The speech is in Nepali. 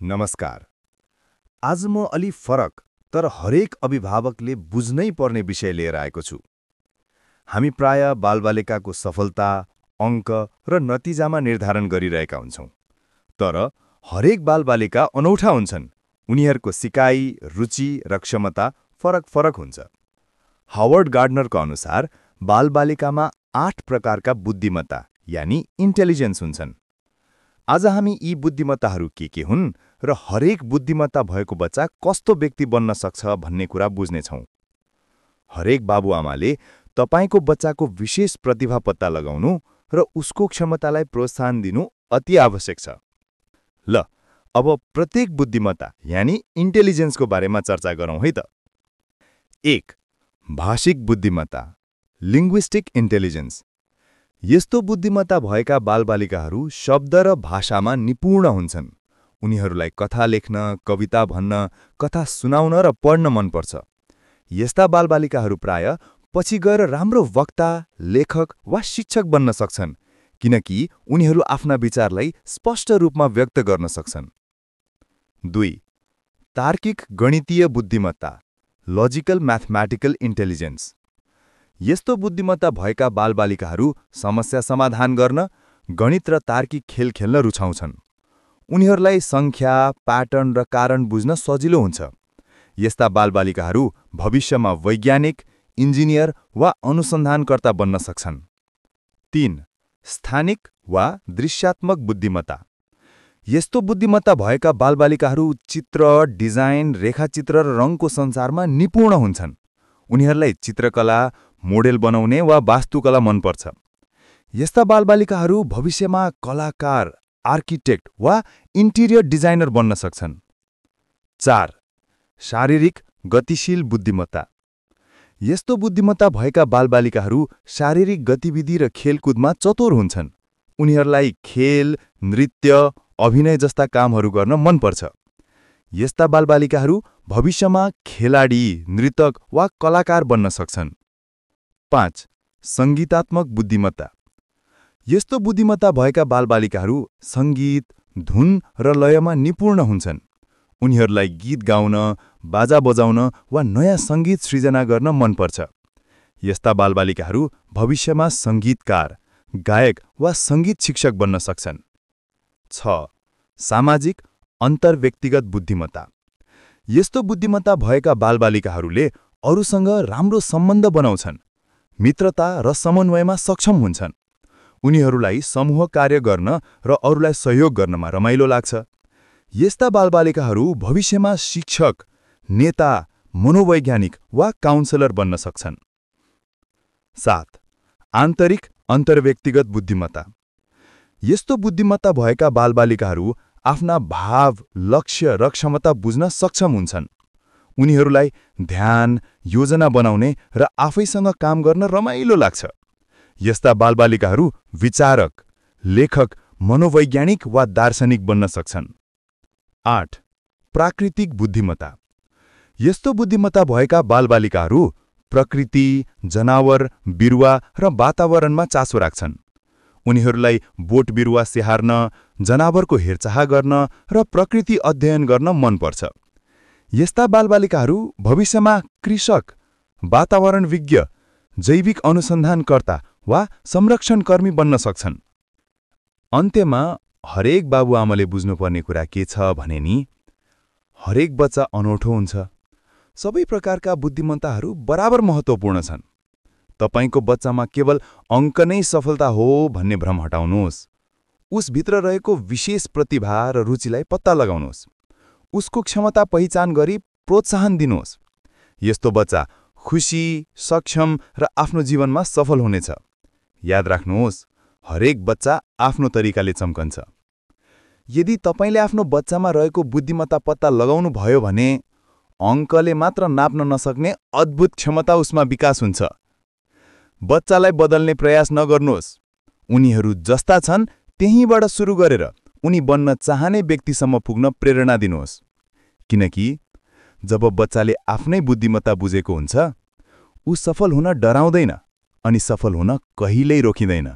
नमस्कार। आज म अलि फरक तर हरेक अभिभावकले बुझ्नै पर्ने विषय लिएर आएको छु। हामी प्राय बालबालिकाको सफलता, अङ्क र नतिजामा निर्धारण गरिरहेका हुन्छौँ। तर हरेक बालबालिका अनौठा हुन्छन्। उनीहरूको सिकाइ, रुचि र क्षमता फरक हुन्छ। हावर्ड गार्डनरको अनुसार बालबालिकामा 8 प्रकारका बुद्धिमत्ता यानि इन्टेलिजेन्स हुन्छन्। आज हामी यी बुद्धिमत्ताहरू के हुन् र हरेक बुद्धिमत्ता भएको बच्चा कस्तो व्यक्ति बन्न सक्छ भन्ने कुरा बुझ्नेछौँ। हरेक बाबुआमाले तपाईको बच्चाको विशेष प्रतिभा पत्ता लगाउनु र उसको क्षमतालाई प्रोत्साहन दिनु अति आवश्यक छ। ल, अब प्रत्येक बुद्धिमत्ता यानि इन्टेलिजेन्सको बारेमा चर्चा गरौँ है त। 1. भाषिक बुद्धिमत्ता लिङ्ग्विस्टिक इन्टेलिजेन्स। यस्तो बुद्धिमत्ता भएका बालबालिकाहरू शब्द र भाषामा निपुण हुन्छन्। उनीहरूलाई कथा लेख्न, कविता भन्न, कथा सुनाउन र पढ्न मनपर्छ। यस्ता बालबालिकाहरू प्राय पछि गएर राम्रो वक्ता, लेखक वा शिक्षक बन्न सक्छन्, किनकि उनीहरू आफ्ना विचारलाई स्पष्ट रूपमा व्यक्त गर्न सक्छन्। 2. तार्किक गणितीय बुद्धिमत्ता लजिकल म्याथमेटिकल इन्टेलिजेन्स। यस्तो बुद्धिमत्ता भएका बालबालिकाहरू समस्या समाधान गर्न, गणित र तार्किक खेल खेल्न रुचाउँछन्। उनीहरूलाई सङ्ख्या, प्याटर्न र कारण बुझ्न सजिलो हुन्छ। यस्ता बालबालिकाहरू भविष्यमा वैज्ञानिक, इन्जिनियर वा अनुसन्धानकर्ता बन्न सक्छन्। 3. स्थानिक वा दृश्यात्मक बुद्धिमत्ता। यस्तो बुद्धिमत्ता भएका बालबालिकाहरू चित्र, डिजाइन, रेखाचित्र र रङको संसारमा निपुण हुन्छन्। उनीहरूलाई चित्रकला, मोडेल बनाउने वा वास्तुकला मनपर्छ। यस्ता बालबालिकाहरू भविष्यमा कलाकार, आर्किटेक्ट वा इन्टिरियर डिजाइनर बन्न सक्छन्। 4. शारीरिक गतिशील बुद्धिमत्ता। यस्तो बुद्धिमत्ता भएका बालबालिकाहरू शारीरिक गतिविधि र खेलकुदमा चतुर हुन्छन्। उनीहरूलाई खेल, नृत्य, अभिनय जस्ता कामहरू गर्न मनपर्छ। यस्ता बालबालिकाहरू भविष्यमा खेलाडी, नर्तक वा कलाकार बन्न सक्छन्। 5. सङ्गीतात्मक बुद्धिमत्ता। यस्तो बुद्धिमत्ता भएका बालबालिकाहरू सङ्गीत, धुन र लयमा निपुण हुन्छन्। उनीहरूलाई गीत गाउन, बाजा बजाउन वा नयाँ सङ्गीत सृजना गर्न मनपर्छ। यस्ता बालबालिकाहरू भविष्यमा सङ्गीतकार, गायक वा सङ्गीत शिक्षक बन्न सक्छन्। 6. सामाजिक अन्तर्व्यक्तिगत बुद्धिमत्ता। यस्तो बुद्धिमत्ता भएका बालबालिकाहरूले अरूसँग राम्रो सम्बन्ध बनाउँछन्, मित्रता र समन्वयमा सक्षम हुन्छन्। उनीहरूलाई समूह कार्य गर्न र अरूलाई सहयोग गर्नमा रमाइलो लाग्छ। यस्ता बालबालिकाहरू भविष्यमा शिक्षक, नेता, मनोवैज्ञानिक वा काउन्सलर बन्न सक्छन्। 7. आन्तरिक अन्तर्व्यक्तिगत बुद्धिमत्ता। यस्तो बुद्धिमत्ता भएका बालबालिकाहरू आफ्ना भाव, लक्ष्य र क्षमता बुझ्न सक्षम हुन्छन्। उनीहरूलाई ध्यान, योजना बनाउने र आफैसँग काम गर्न रमाइलो लाग्छ। यस्ता बालबालिकाहरू विचारक, लेखक, मनोवैज्ञानिक वा दार्शनिक बन्न सक्छन्। 8. प्राकृतिक बुद्धिमत्ता। यस्तो बुद्धिमत्ता भएका बालबालिकाहरू प्रकृति, जनावर, बिरुवा र वातावरणमा चासो राख्छन्। उनीहरूलाई बोट बिरुवा स्याहार्न, जनावरको हेरचाह गर्न र प्रकृति अध्ययन गर्न मनपर्छ। यस्ता बालबालिकाहरू भविष्यमा कृषक, वातावरणविज्ञ, जैविक अनुसन्धानकर्ता वा संरक्षणकर्मी बन्न सक्छन्। अन्त्यमा हरेक बाबुआमाले बुझ्नुपर्ने कुरा के छ भने नि, हरेक बच्चा अनौठो हुन्छ। सबै प्रकारका बुद्धिमत्ताहरू बराबर महत्त्वपूर्ण छन्। तपाईको बच्चामा केवल अङ्क नै सफलता हो भन्ने भ्रम हटाउनुहोस्। उसभित्र रहेको विशेष प्रतिभा र रुचिलाई पत्ता लगाउनुहोस्। उसको क्षमता पहिचान गरी प्रोत्साहन दिनुहोस्। यस्तो बच्चा खुसी, सक्षम र आफ्नो जीवनमा सफल हुनेछ। याद राख्नुहोस्, हरेक बच्चा आफ्नो तरिकाले चम्कन्छ। यदि तपाईले आफ्नो बच्चामा रहेको बुद्धिमत्ता पत्ता लगाउनु भयो भने अङ्कले मात्र नाप्न नसक्ने अद्भुत क्षमता उसमा विकास हुन्छ। बच्चालाई बदल्ने प्रयास नगर्नुहोस्। उनीहरू जस्ता छन् त्यहीँबाट सुरु गरेर उनी बन्न चाहने व्यक्तिसम्म पुग्न प्रेरणा दिनुहोस्। किनकि जब बच्चाले आफ्नै बुद्धिमत्ता बुझेको हुन्छ, ऊ सफल हुन डराउँदैन अनि सफल हुन कहिल्यै रोकिँदैन।